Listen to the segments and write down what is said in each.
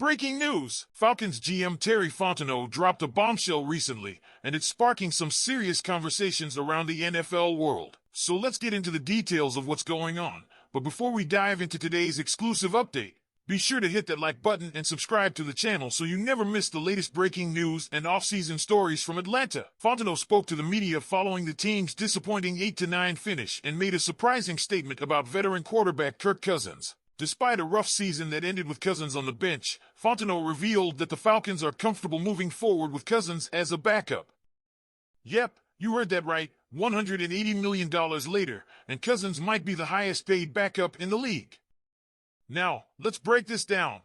Breaking news! Falcons GM Terry Fontenot dropped a bombshell recently, and it's sparking some serious conversations around the NFL world. So let's get into the details of what's going on. But before we dive into today's exclusive update, be sure to hit that like button and subscribe to the channel so you never miss the latest breaking news and off-season stories from Atlanta. Fontenot spoke to the media following the team's disappointing 8-9 finish and made a surprising statement about veteran quarterback Kirk Cousins. Despite a rough season that ended with Cousins on the bench, Fontenot revealed that the Falcons are comfortable moving forward with Cousins as a backup. Yep, you heard that right, $180 million later, and Cousins might be the highest-paid backup in the league. Now, let's break this down.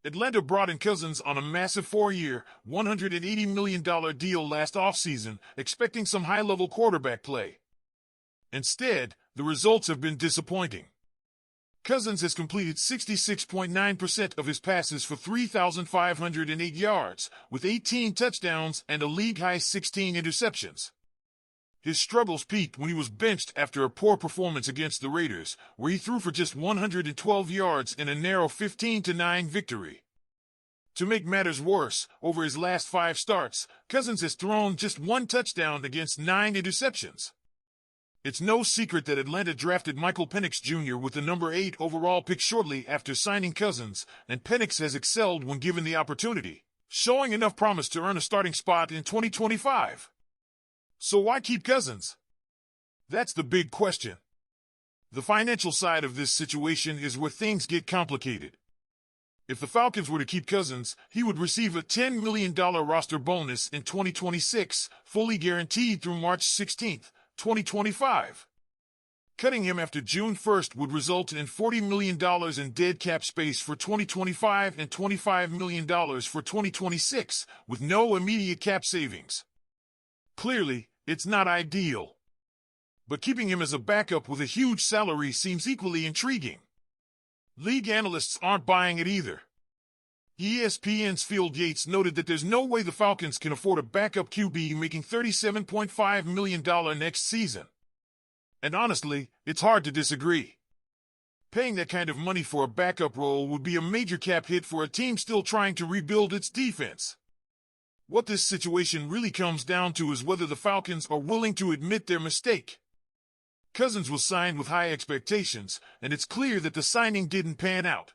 Atlanta brought in Cousins on a massive 4-year, $180 million deal last offseason, expecting some high-level quarterback play. Instead, the results have been disappointing. Cousins has completed 66.9% of his passes for 3,508 yards, with 18 touchdowns and a league-high 16 interceptions. His struggles peaked when he was benched after a poor performance against the Raiders, where he threw for just 112 yards in a narrow 15-9 victory. To make matters worse, over his last 5 starts, Cousins has thrown just 1 touchdown against 9 interceptions. It's no secret that Atlanta drafted Michael Penix Jr. with the number 8 overall pick shortly after signing Cousins, and Penix has excelled when given the opportunity, showing enough promise to earn a starting spot in 2025. So why keep Cousins? That's the big question. The financial side of this situation is where things get complicated. If the Falcons were to keep Cousins, he would receive a $10 million roster bonus in 2026, fully guaranteed through March 16, 2025. Cutting him after June 1st would result in $40 million in dead cap space for 2025 and $25 million for 2026, with no immediate cap savings. Clearly, it's not ideal. But keeping him as a backup with a huge salary seems equally intriguing. League analysts aren't buying it either. ESPN's Field Yates noted that there's no way the Falcons can afford a backup QB making $37.5 million next season. And honestly, it's hard to disagree. Paying that kind of money for a backup role would be a major cap hit for a team still trying to rebuild its defense. What this situation really comes down to is whether the Falcons are willing to admit their mistake. Cousins was signed with high expectations, and it's clear that the signing didn't pan out.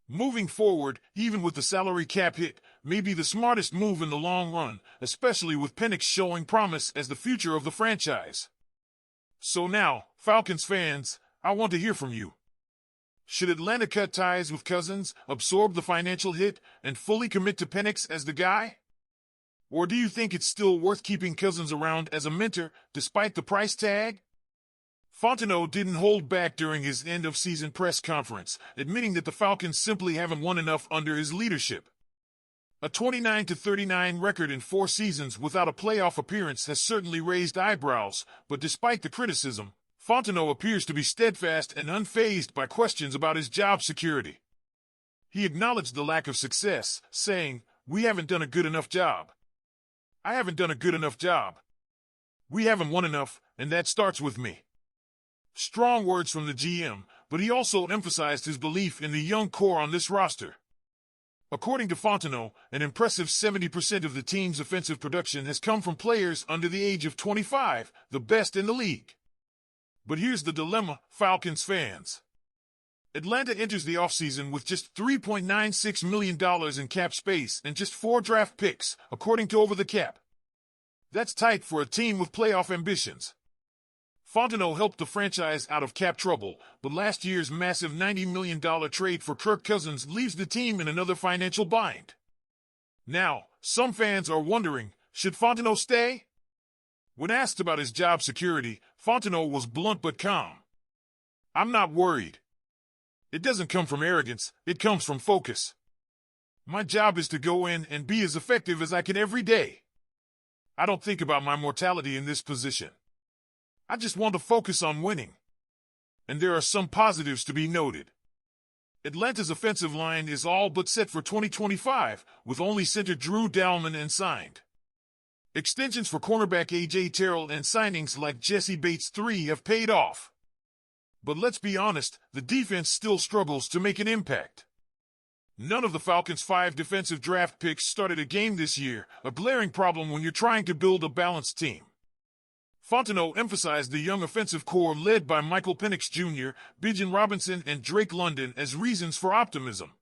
Moving forward, even with the salary cap hit, may be the smartest move in the long run, especially with Penix showing promise as the future of the franchise. So now, Falcons fans, I want to hear from you. Should Atlanta cut ties with Cousins, absorb the financial hit, and fully commit to Penix as the guy? Or do you think it's still worth keeping Cousins around as a mentor, despite the price tag? Fontenot didn't hold back during his end-of-season press conference, admitting that the Falcons simply haven't won enough under his leadership. A 29-39 record in 4 seasons without a playoff appearance has certainly raised eyebrows, but despite the criticism, Fontenot appears to be steadfast and unfazed by questions about his job security. He acknowledged the lack of success, saying, "We haven't done a good enough job. I haven't done a good enough job. We haven't won enough, and that starts with me." Strong words from the GM, but he also emphasized his belief in the young core on this roster. According to Fontenot, an impressive 70% of the team's offensive production has come from players under the age of 25, the best in the league. But here's the dilemma, Falcons fans. Atlanta enters the offseason with just $3.96 million in cap space and just 4 draft picks, according to Over the Cap. That's tight for a team with playoff ambitions. Fontenot helped the franchise out of cap trouble, but last year's massive $90 million trade for Kirk Cousins leaves the team in another financial bind. Now, some fans are wondering, should Fontenot stay? When asked about his job security, Fontenot was blunt but calm. "I'm not worried. It doesn't come from arrogance, it comes from focus. My job is to go in and be as effective as I can every day. I don't think about my mortality in this position. I just want to focus on winning." And there are some positives to be noted. Atlanta's offensive line is all but set for 2025, with only center Drew Dalman signed. Extensions for cornerback A.J. Terrell and signings like Jesse Bates III have paid off. But let's be honest, the defense still struggles to make an impact. None of the Falcons' 5 defensive draft picks started a game this year, a glaring problem when you're trying to build a balanced team. Fontenot emphasized the young offensive core led by Michael Penix Jr., Bijan Robinson, and Drake London as reasons for optimism.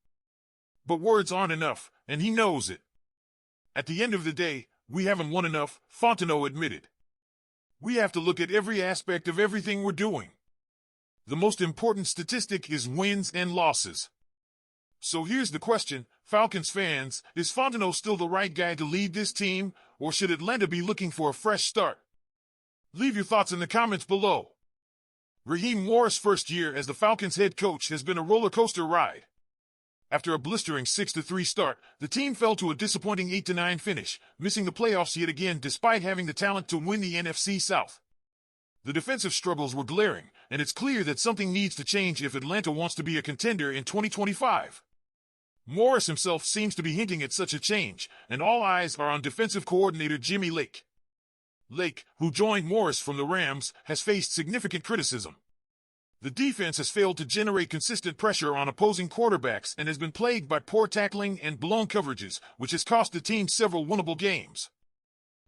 But words aren't enough, and he knows it. At the end of the day, we haven't won enough, Fontenot admitted. We have to look at every aspect of everything we're doing. The most important statistic is wins and losses. So here's the question, Falcons fans, is Fontenot still the right guy to lead this team, or should Atlanta be looking for a fresh start? Leave your thoughts in the comments below. Raheem Morris' first year as the Falcons head coach has been a roller coaster ride. After a blistering 6-3 start, the team fell to a disappointing 8-9 finish, missing the playoffs yet again despite having the talent to win the NFC South. The defensive struggles were glaring, and it's clear that something needs to change if Atlanta wants to be a contender in 2025. Morris himself seems to be hinting at such a change, and all eyes are on defensive coordinator Jimmy Lake. Lake, who joined Morris from the Rams, has faced significant criticism. The defense has failed to generate consistent pressure on opposing quarterbacks and has been plagued by poor tackling and blown coverages, which has cost the team several winnable games.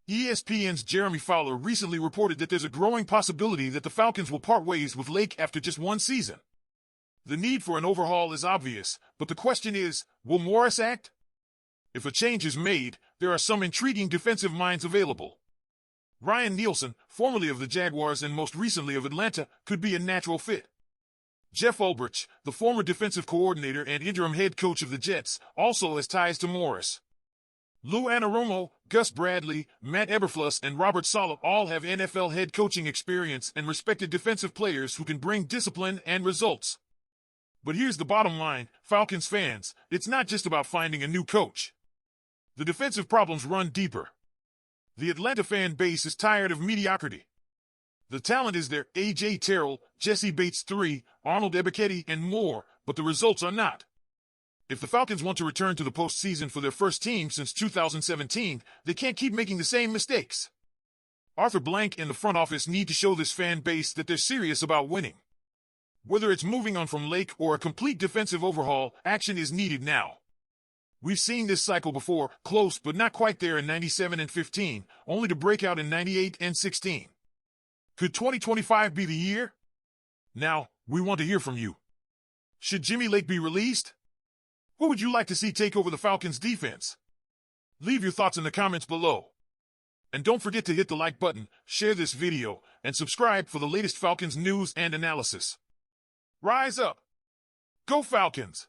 ESPN's Jeremy Fowler recently reported that there's a growing possibility that the Falcons will part ways with Lake after just one season. The need for an overhaul is obvious, but the question is, will Morris act? If a change is made, there are some intriguing defensive minds available. Ryan Nielsen, formerly of the Jaguars and most recently of Atlanta, could be a natural fit. Jeff Ulbrich, the former defensive coordinator and interim head coach of the Jets, also has ties to Morris. Lou Anarumo, Gus Bradley, Matt Eberflus, and Robert Saleh all have NFL head coaching experience and respected defensive players who can bring discipline and results. But here's the bottom line, Falcons fans, it's not just about finding a new coach. The defensive problems run deeper. The Atlanta fan base is tired of mediocrity. The talent is there, A.J. Terrell, Jesse Bates III, Arnold Ebiketie, and more, but the results are not. If the Falcons want to return to the postseason for their first team since 2017, they can't keep making the same mistakes. Arthur Blank and the front office need to show this fan base that they're serious about winning. Whether it's moving on from Lake or a complete defensive overhaul, action is needed now. We've seen this cycle before, close but not quite there in 97 and 15, only to break out in 98 and 16. Could 2025 be the year? Now, we want to hear from you. Should Jimmy Lake be released? Who would you like to see take over the Falcons defense? Leave your thoughts in the comments below. And don't forget to hit the like button, share this video, and subscribe for the latest Falcons news and analysis. Rise up! Go Falcons!